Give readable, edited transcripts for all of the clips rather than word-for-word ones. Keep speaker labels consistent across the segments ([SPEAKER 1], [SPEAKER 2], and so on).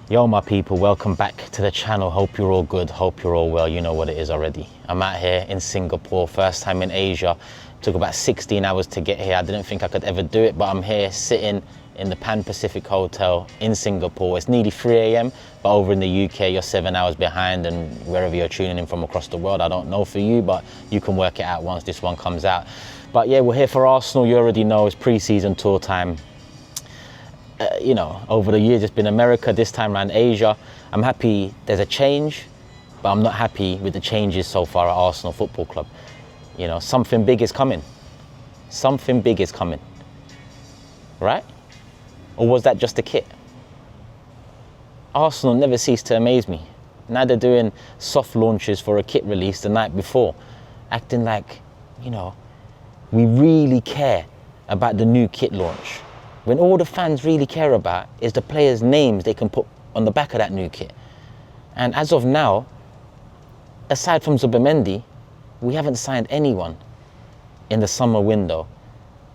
[SPEAKER 1] Yo my people, welcome back to the channel. Hope you're all good, hope you're all well. You know what it is already. I'm out here in Singapore, first time in Asia. Took about 16 hours to get here. I didn't think I could ever do it, but I'm here sitting in the Pan Pacific Hotel in Singapore. It's nearly 3 a.m, but over in the UK, you're 7 hours behind, and wherever you're tuning in from across the world, I don't know for you, but you can work it out once this one comes out. But yeah, we're here for Arsenal. You already know it's pre-season tour time. You know, over the years it's been America, this time around Asia. I'm happy there's a change, but I'm not happy with the changes so far at Arsenal Football Club. You know, something big is coming. Something big is coming, right? Or was that just a kit? Arsenal never cease to amaze me. Now they're doing soft launches for a kit release the night before, acting like, you know, we really care about the new kit launch, when all the fans really care about is the players' names they can put on the back of that new kit. And as of now, aside from Zubimendi, we haven't signed anyone in the summer window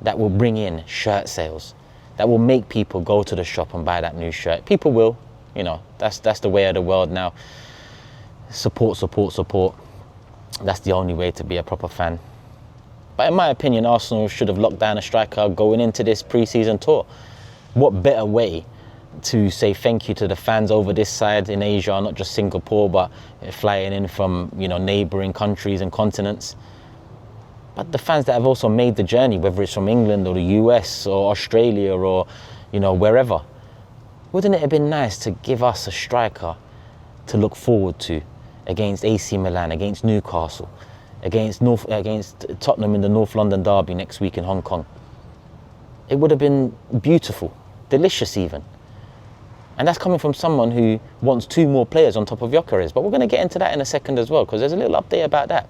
[SPEAKER 1] that will bring in shirt sales, that will make people go to the shop and buy that new shirt. People will, you know, that's the way of the world now. Support, support, support. That's the only way to be a proper fan. But in my opinion, Arsenal should have locked down a striker going into this pre-season tour. What better way to say thank you to the fans over this side in Asia, not just Singapore, but flying in from, you know, neighbouring countries and continents. But the fans that have also made the journey, whether it's from England or the US or Australia or, you know, wherever. Wouldn't it have been nice to give us a striker to look forward to against AC Milan, against Newcastle, against Tottenham in the North London derby next week in Hong Kong? It would have been beautiful, delicious even. And that's coming from someone who wants 2 more players on top of Gyökeres. But we're going to get into that in a second as well, because there's a little update about that.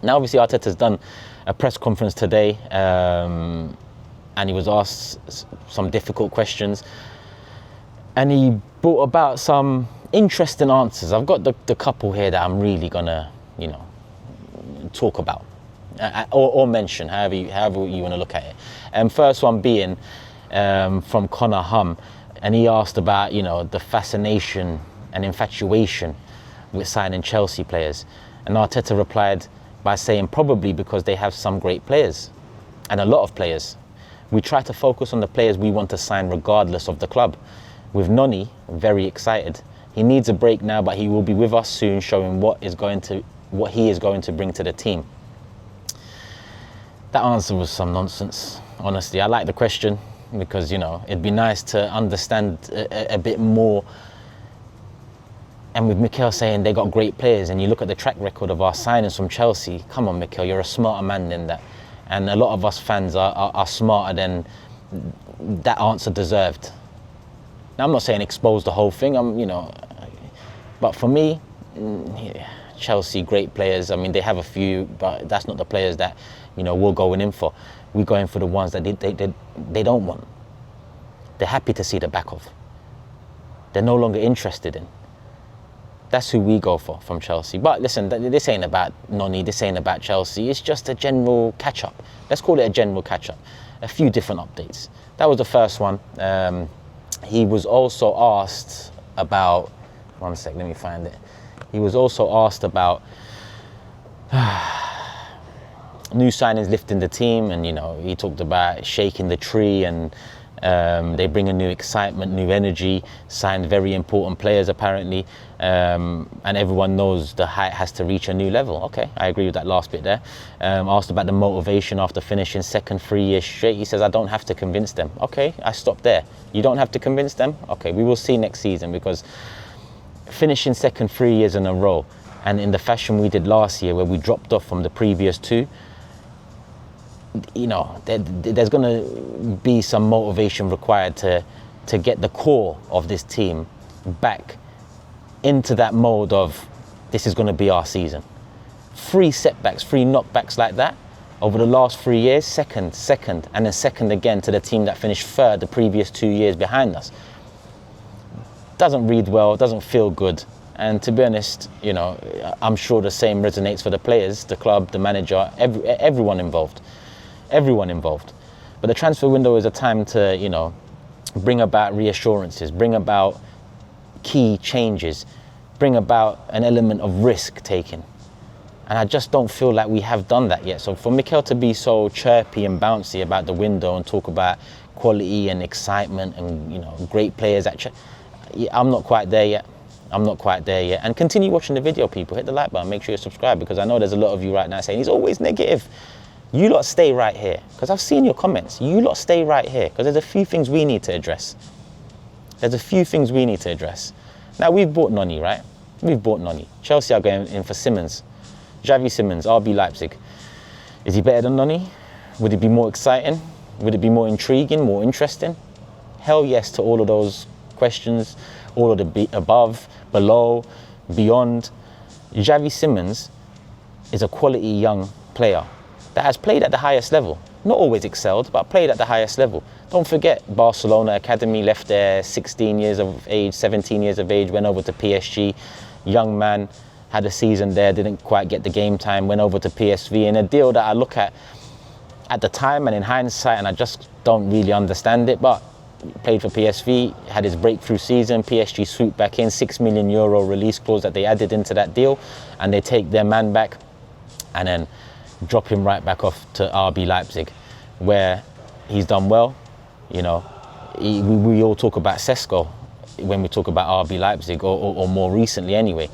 [SPEAKER 1] Now, obviously, Arteta's done a press conference today, and he was asked some difficult questions. And he brought about some interesting answers. I've got the couple here that I'm really going to, you know, talk about or mention, however you want to look at it. And first one being from Connor Hum, and he asked about, you know, the fascination and infatuation with signing Chelsea players. And Arteta replied by saying probably because they have some great players and a lot of players. We try to focus on the players we want to sign regardless of the club. With Noni, very excited. He needs a break now, but he will be with us soon, showing what he is going to bring to the team. That answer was some nonsense, honestly. I like the question because, you know, it'd be nice to understand a bit more. And with Mikel saying they got great players, and you look at the track record of our signings from Chelsea, come on, Mikel, you're a smarter man than that. And a lot of us fans are smarter than that answer deserved. Now, I'm not saying expose the whole thing, you know, but for me, yeah, Chelsea, great players. I mean, they have a few, but that's not the players that, you know, we're going in for. We're going for the ones that they don't want. They're happy to see the back of. They're no longer interested in. That's who we go for from Chelsea. But listen, this ain't about Noni, this ain't about Chelsea. It's just a general catch-up. Let's call it a general catch-up. A few different updates. That was the first one. He was also asked about, one sec, let me find it. He was also asked about new signings lifting the team, and, you know, he talked about shaking the tree, and they bring a new excitement, new energy, signed very important players apparently, and everyone knows the height has to reach a new level. Okay, I agree with that last bit there. Asked about the motivation after finishing second 3 years straight. He says, I don't have to convince them. Okay, I stopped there. You don't have to convince them? Okay, we will see next season, because finishing second 3 years in a row, and in the fashion we did last year where we dropped off from the previous 2, you know, there's going to be some motivation required to get the core of this team back into that mode of this is going to be our season. 3 setbacks, 3 knockbacks like that over the last 3 years, second, and then second again to the team that finished third the previous 2 years behind us. Doesn't read well, doesn't feel good. And to be honest, you know, I'm sure the same resonates for the players, the club, the manager, everyone involved. Everyone involved. But the transfer window is a time to, you know, bring about reassurances, bring about key changes, bring about an element of risk taking. And I just don't feel like we have done that yet. So for Mikel to be so chirpy and bouncy about the window and talk about quality and excitement and, you know, great players, I'm not quite there yet. I'm not quite there yet. And continue watching the video, people. Hit the like button, make sure you subscribe, because I know there's a lot of you right now saying he's always negative. You lot stay right here, because I've seen your comments. You lot stay right here, because there's a few things we need to address. There's a few things we need to address. Now, we've bought Noni, right? We've bought Noni. Chelsea are going in for Simmons. Xavi Simmons, RB Leipzig. Is he better than Noni? Would it be more exciting? Would it be more intriguing, more interesting? Hell yes to all of those questions, all of the above, below, beyond. Xavi Simmons is a quality young player that has played at the highest level. Not always excelled, but played at the highest level. Don't forget, Barcelona Academy, left there 16 years of age, 17 years of age, went over to PSG. Young man, had a season there, didn't quite get the game time, went over to PSV in a deal that I look at the time and in hindsight, and I just don't really understand it, but played for PSV, had his breakthrough season. PSG swooped back in, €6 million release clause that they added into that deal, and they take their man back and then drop him right back off to RB Leipzig, where he's done well. You know, we all talk about Sesko when we talk about RB Leipzig, or more recently anyway.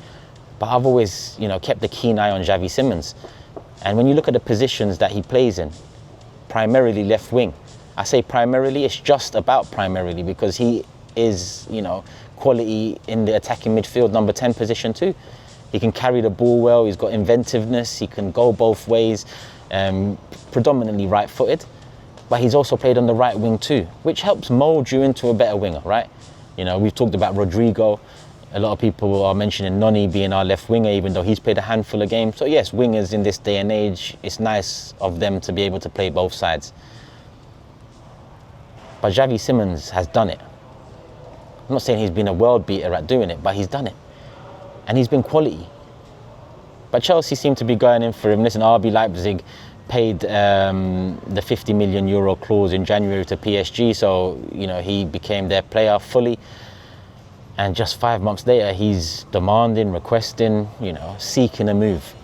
[SPEAKER 1] But I've always, you know, kept a keen eye on Xavi Simmons. And when you look at the positions that he plays in, primarily left wing. I say primarily, it's just about primarily, because he is, you know, quality in the attacking midfield, number 10 position too. He can carry the ball well, he's got inventiveness, he can go both ways, predominantly right-footed. But he's also played on the right wing too, which helps mould you into a better winger, right? You know, we've talked about Rodrigo. A lot of people are mentioning Noni being our left winger, even though he's played a handful of games. So yes, wingers in this day and age, it's nice of them to be able to play both sides. But Xavi Simmons has done it. I'm not saying he's been a world beater at doing it, but he's done it. And he's been quality. But Chelsea seem to be going in for him. Listen, RB Leipzig paid the €50 million clause in January to PSG, so, you know, he became their player fully. And just 5 months later, he's demanding, requesting, you know, seeking a move.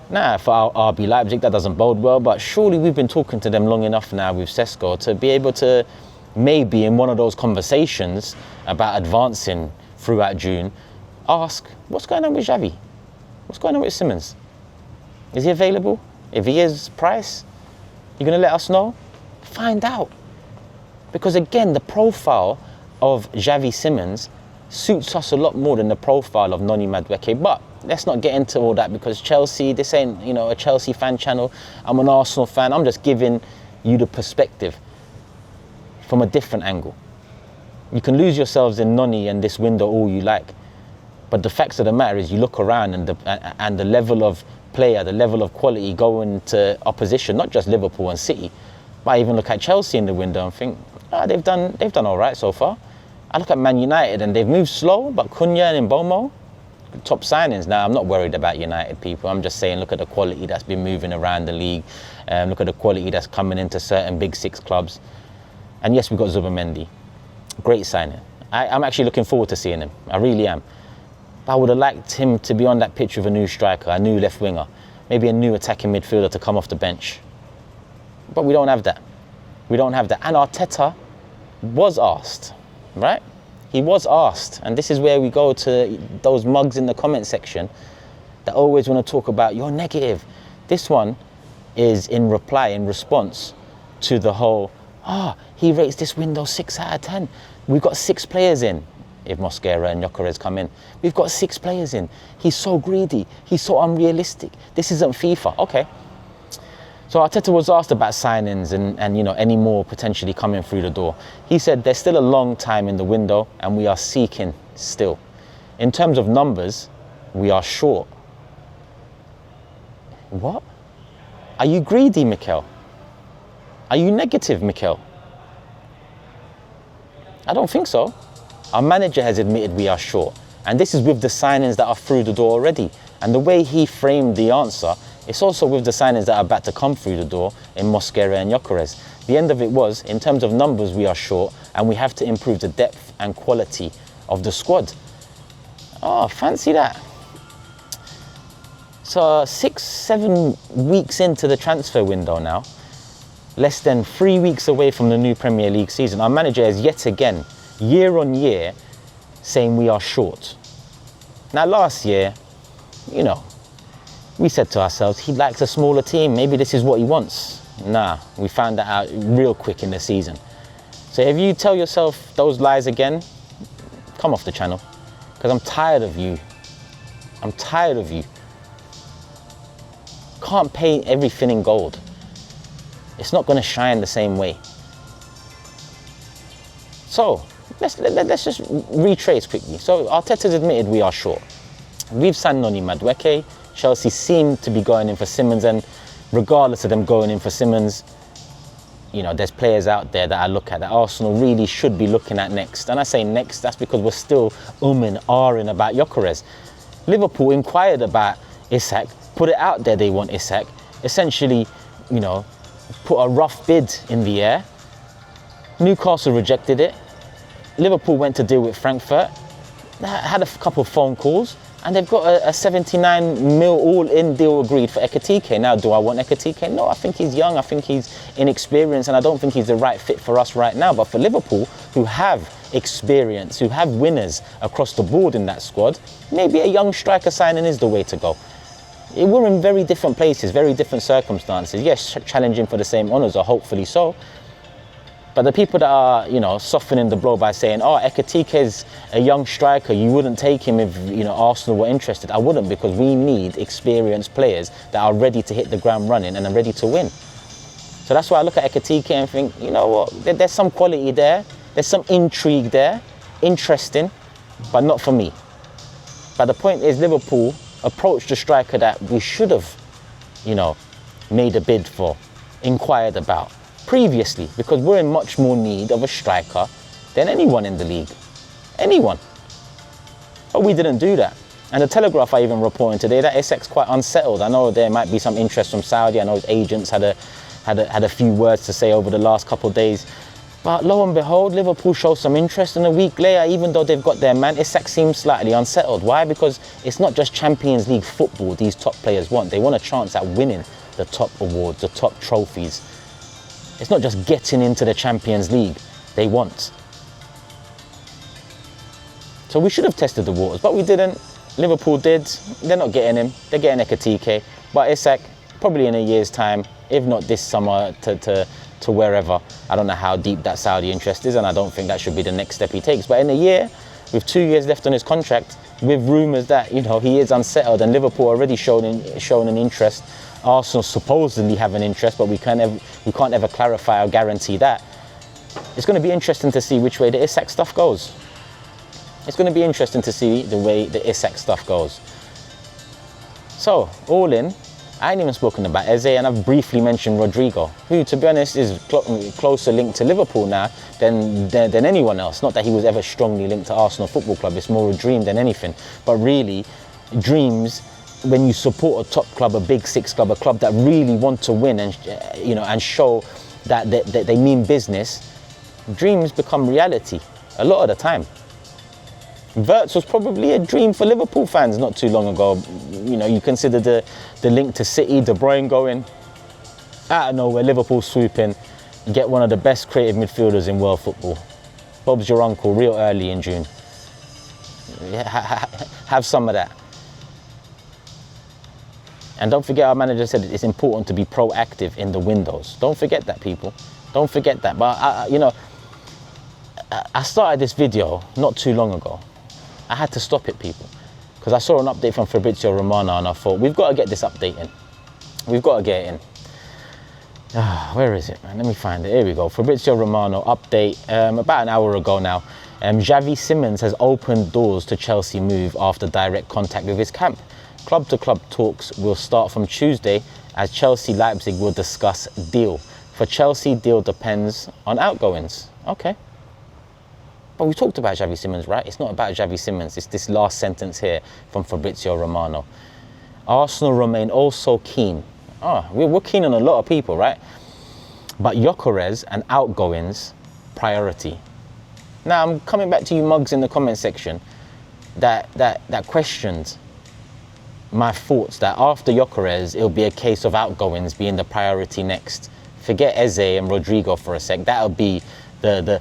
[SPEAKER 1] Now, for our RB Leipzig, that doesn't bode well, but surely we've been talking to them long enough now with Sesko to be able to, maybe in one of those conversations about advancing throughout June, ask, what's going on with Xavi? What's going on with Simmons? Is he available? If he is, price? You're going to let us know? Find out. Because again, the profile of Xavi Simmons suits us a lot more than the profile of Noni Madueke. But let's not get into all that, because Chelsea, this ain't, you know, a Chelsea fan channel. I'm an Arsenal fan. I'm just giving you the perspective from a different angle. You can lose yourselves in Noni and this window all you like, but the facts of the matter is you look around and the level of player, the level of quality going to opposition, not just Liverpool and City, but I even look at Chelsea in the window and think, they've done all right so far. I look at Man United and they've moved slow, but Cunha and Mbomo, top signings. Now, I'm not worried about United, people. I'm just saying, look at the quality that's been moving around the league. Look at the quality that's coming into certain big six clubs. And yes, we've got Zubimendi. Great signing. I'm actually looking forward to seeing him. I really am. But I would have liked him to be on that pitch with a new striker, a new left winger, maybe a new attacking midfielder to come off the bench. But we don't have that. We don't have that. And Arteta was asked, right? He was asked. And this is where we go to those mugs in the comment section that always want to talk about, you're negative. This one is in response to the whole, he rates this window 6 out of 10. We've got 6 players in. If Mosquera and Gyökeres come in, we've got 6 players in. He's so greedy. He's so unrealistic. This isn't FIFA. Okay. So Arteta was asked about signings and you know, any more potentially coming through the door. He said there's still a long time in the window and we are seeking still. In terms of numbers, we are short. What? Are you greedy, Mikel? Are you negative, Mikel? I don't think so. Our manager has admitted we are short. And this is with the signings that are through the door already. And the way he framed the answer, it's also with the signings that are about to come through the door in Mosquera and Gyökeres. The end of it was, in terms of numbers, we are short and we have to improve the depth and quality of the squad. Oh, fancy that. So 6-7 weeks into the transfer window now, less than 3 weeks away from the new Premier League season, our manager is yet again, year on year, saying we are short. Now last year, you know, we said to ourselves, he likes a smaller team, maybe this is what he wants. Nah, we found that out real quick in the season. So if you tell yourself those lies again, come off the channel, because I'm tired of you. I'm tired of you. Can't paint everything in gold. It's not going to shine the same way. So let's just retrace quickly. So Arteta's admitted we are short. We've signed Noni Madueke. Chelsea seem to be going in for Simmons, and regardless of them going in for Simmons, you know, there's players out there that I look at that Arsenal really should be looking at next. And I say next, that's because we're still and ahhing about Gyökeres. Liverpool inquired about Isak, put it out there they want Isak, essentially, you know, put a rough bid in the air. Newcastle rejected it. Liverpool went to deal with Frankfurt, had a couple of phone calls, and they've got a 79 mil all-in deal agreed for Ekitike. Now, do I want Ekitike? No, I think he's young, I think he's inexperienced, and I don't think he's the right fit for us right now. But for Liverpool, who have experience, who have winners across the board in that squad, maybe a young striker signing is the way to go. We're in very different places, very different circumstances. Yes, challenging for the same honours, or hopefully so. But the people that are, you know, softening the blow by saying, oh, Ekitike's a young striker, you wouldn't take him if, you know, Arsenal were interested. I wouldn't, because we need experienced players that are ready to hit the ground running and are ready to win. So that's why I look at Ekitike and think, you know what, there's some quality there, there's some intrigue there, interesting, but not for me. But the point is, Liverpool approached a striker that we should have, you know, made a bid for, inquired about previously, because we're in much more need of a striker than anyone in the league. Anyone. But we didn't do that. And the Telegraph are even reporting today that Isak's quite unsettled. I know there might be some interest from Saudi. I know his agents had a few words to say over the last couple of days. But lo and behold, Liverpool show some interest, and a week later, even though they've got their man, Isak seems slightly unsettled. Why? Because it's not just Champions League football these top players want. They want a chance at winning the top awards, the top trophies. It's not just getting into the Champions League they want. So we should have tested the waters, but we didn't. Liverpool did. They're not getting him. They're getting Ekitike. But Isak, probably in a year's time, if not this summer, to wherever. I don't know how deep that Saudi interest is, and I don't think that should be the next step he takes. But in a year, with 2 years left on his contract, with rumours that, you know, he is unsettled, and Liverpool already shown an interest. Arsenal supposedly have an interest, but we can't ever clarify or guarantee that. It's going to be interesting to see which way the Isak stuff goes. It's going to be interesting to see the way the Isak stuff goes. So, all in, I ain't even spoken about Eze, and I've briefly mentioned Rodrigo, who, to be honest, is closer linked to Liverpool now than anyone else. Not that he was ever strongly linked to Arsenal Football Club. It's more a dream than anything. But really, dreams, when you support a top club, a big six club, a club that really want to win and, you know, and show that they mean business, dreams become reality a lot of the time. Wirtz was probably a dream for Liverpool fans not too long ago. You know, you consider the link to City, De Bruyne going out of nowhere, Liverpool swoop in and get one of the best creative midfielders in world football. Bob's your uncle real early in June. Have some of that. And don't forget, our manager said it's important to be proactive in the windows. Don't forget that, people. Don't forget that. But, you know, I started this video not too long ago. I had to stop it, people, because I saw an update from Fabrizio Romano, and I thought, we've got to get this update in. We've got to get it in. Where is it, man? Let me find it. Here we go. Fabrizio Romano update about an hour ago now. Xavi Simmons has opened doors to Chelsea move after direct contact with his camp. Club-to-club talks will start from Tuesday, as Chelsea Leipzig will discuss deal. For Chelsea, deal depends on outgoings. Okay. But we talked about Xavi Simmons, right? It's not about Xavi Simmons. It's this last sentence here from Fabrizio Romano. Arsenal remain also keen. We're keen on a lot of people, right? But Gyökeres and outgoings, priority. Now, I'm coming back to you mugs in the comment section. that questioned my thoughts that after Gyökeres, it'll be a case of outgoings being the priority next. Forget Eze and Rodrigo for a sec. That'll be the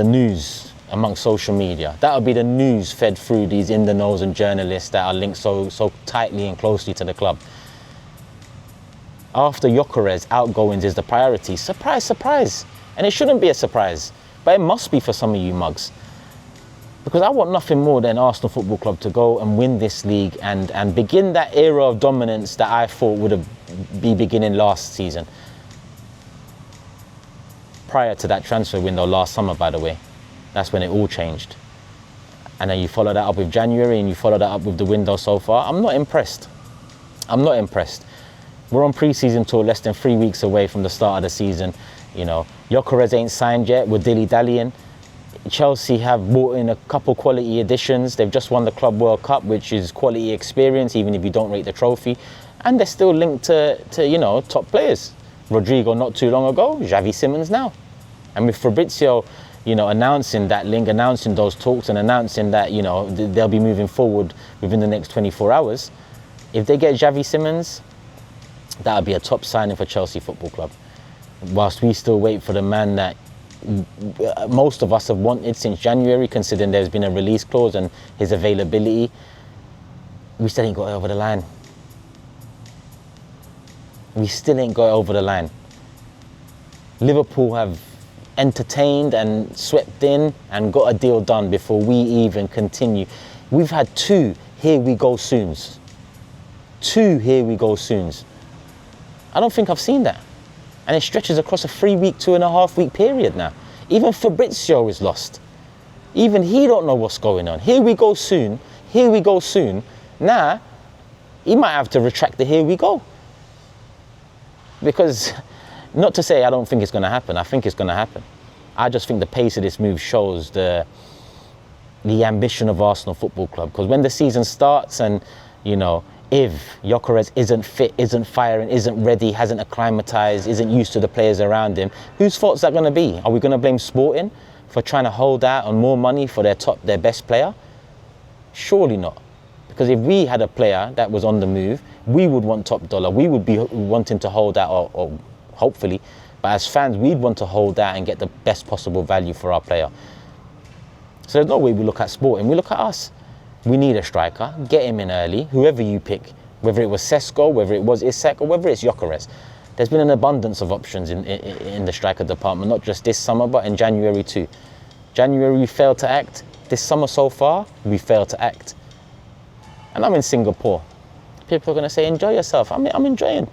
[SPEAKER 1] news amongst social media. That'll be the news fed through these in-the-knows and journalists that are linked so tightly and closely to the club. After Gyökeres, outgoings is the priority. Surprise, surprise. And it shouldn't be a surprise, but it must be for some of you mugs. Because I want nothing more than Arsenal Football Club to go and win this league and begin that era of dominance that I thought would be beginning last season. Prior to that transfer window last summer, by the way. That's when it all changed. And then you follow that up with January and you follow that up with the window so far. I'm not impressed. I'm not impressed. We're on pre-season tour, less than 3 weeks away from the start of the season. You know, Gyökeres ain't signed yet. We're dilly-dallying. Chelsea have brought in a couple quality additions. They've just won the Club World Cup, which is quality experience, even if you don't rate the trophy. And they're still linked to you know, top players. Rodrigo not too long ago, Xavi Simons now. And with Fabrizio, you know, announcing that link, announcing those talks and announcing that, you know, they'll be moving forward within the next 24 hours. If they get Xavi Simons, that would be a top signing for Chelsea Football Club. Whilst we still wait for the man that most of us have wanted since January, considering there's been a release clause and his availability, we still ain't got it over the line. We still ain't got it over the line. Liverpool have entertained and swept in and got a deal done before we even continue. We've had 2 here we go soons. 2 here we go soons. I don't think I've seen that. And it stretches across a 3-week, 2.5-week period now. Even Fabrizio is lost. Even he don't know what's going on. Here we go soon. Here we go soon. Now, he might have to retract the here we go. Because, not to say I don't think it's going to happen. I think it's going to happen. I just think the pace of this move shows the ambition of Arsenal Football Club. Because when the season starts and, you know, if Gyökeres isn't fit, isn't firing, isn't ready, hasn't acclimatized, isn't used to the players around him, whose fault is that going to be? Are we going to blame Sporting for trying to hold out on more money for their best player? Surely not. Because if we had a player that was on the move, we would want top dollar. We would be wanting to hold out, or hopefully, but as fans, we'd want to hold out and get the best possible value for our player. So there's no way we look at Sporting, we look at us. We need a striker, get him in early, whoever you pick, whether it was Sesko, whether it was Isak, or whether it's Gyökeres. There's been an abundance of options in the striker department, not just this summer, but in January too. January we failed to act. This summer so far, we failed to act. And I'm in Singapore. People are going to say, enjoy yourself. I'm enjoying.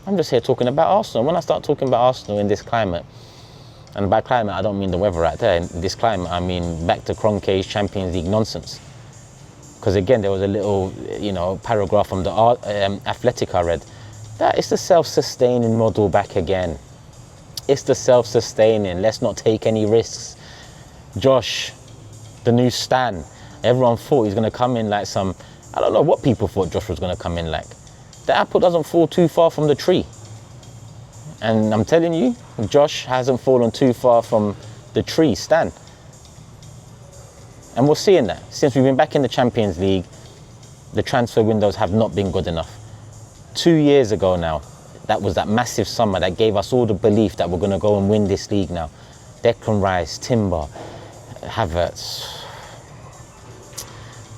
[SPEAKER 1] I'm just here talking about Arsenal. When I start talking about Arsenal in this climate, and by climate I don't mean the weather out there, in this climate I mean back to Kroenke's Champions League nonsense. Because again, there was a little, you know, paragraph from the Athletic I read. That is the self-sustaining model back again. It's the self-sustaining. Let's not take any risks. Josh, the new Stan. Everyone thought he's going to come in like some, I don't know what people thought Josh was going to come in like. The apple doesn't fall too far from the tree. And I'm telling you, Josh hasn't fallen too far from the tree, Stan. And we're seeing that. Since we've been back in the Champions League, the transfer windows have not been good enough. 2 years ago now, that was that massive summer that gave us all the belief that we're going to go and win this league now. Declan Rice, Timber, Havertz.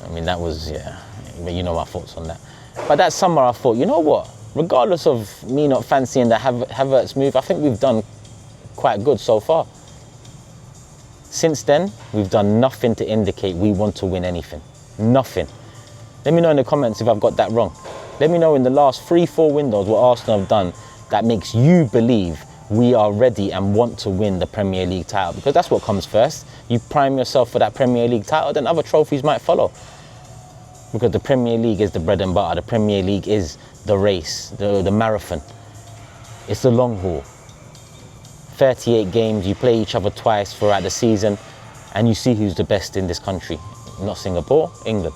[SPEAKER 1] I mean, that was, yeah, you know my thoughts on that. But that summer I thought, you know what? Regardless of me not fancying the Havertz move, I think we've done quite good so far. Since then, we've done nothing to indicate we want to win anything. Nothing. Let me know in the comments if I've got that wrong. Let me know in the last 3-4 windows what Arsenal have done that makes you believe we are ready and want to win the Premier League title. Because that's what comes first. You prime yourself for that Premier League title, then other trophies might follow. Because the Premier League is the bread and butter. The Premier League is the race, the marathon. It's the long haul. 38 games, you play each other twice throughout the season, and you see who's the best in this country. Not Singapore, England.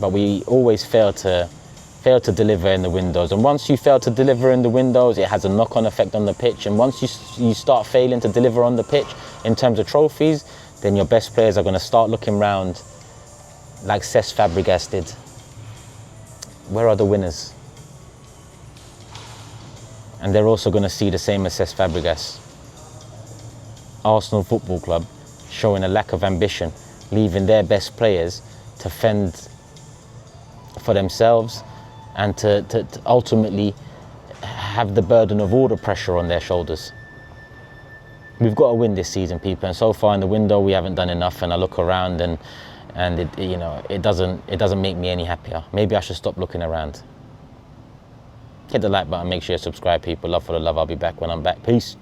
[SPEAKER 1] But we always fail to deliver in the windows. And once you fail to deliver in the windows, it has a knock-on effect on the pitch. And once you start failing to deliver on the pitch in terms of trophies, then your best players are going to start looking around like Cesc Fabregas did. Where are the winners? And they're also going to see the same as Cesc Fabregas. Arsenal Football Club showing a lack of ambition, leaving their best players to fend for themselves and to ultimately have the burden of all the pressure on their shoulders. We've got to win this season, people, and so far in the window we haven't done enough, and I look around and it doesn't make me any happier. Maybe I should stop looking around. Hit the like button, make sure you subscribe, people. Love for the love. I'll be back when I'm back. Peace.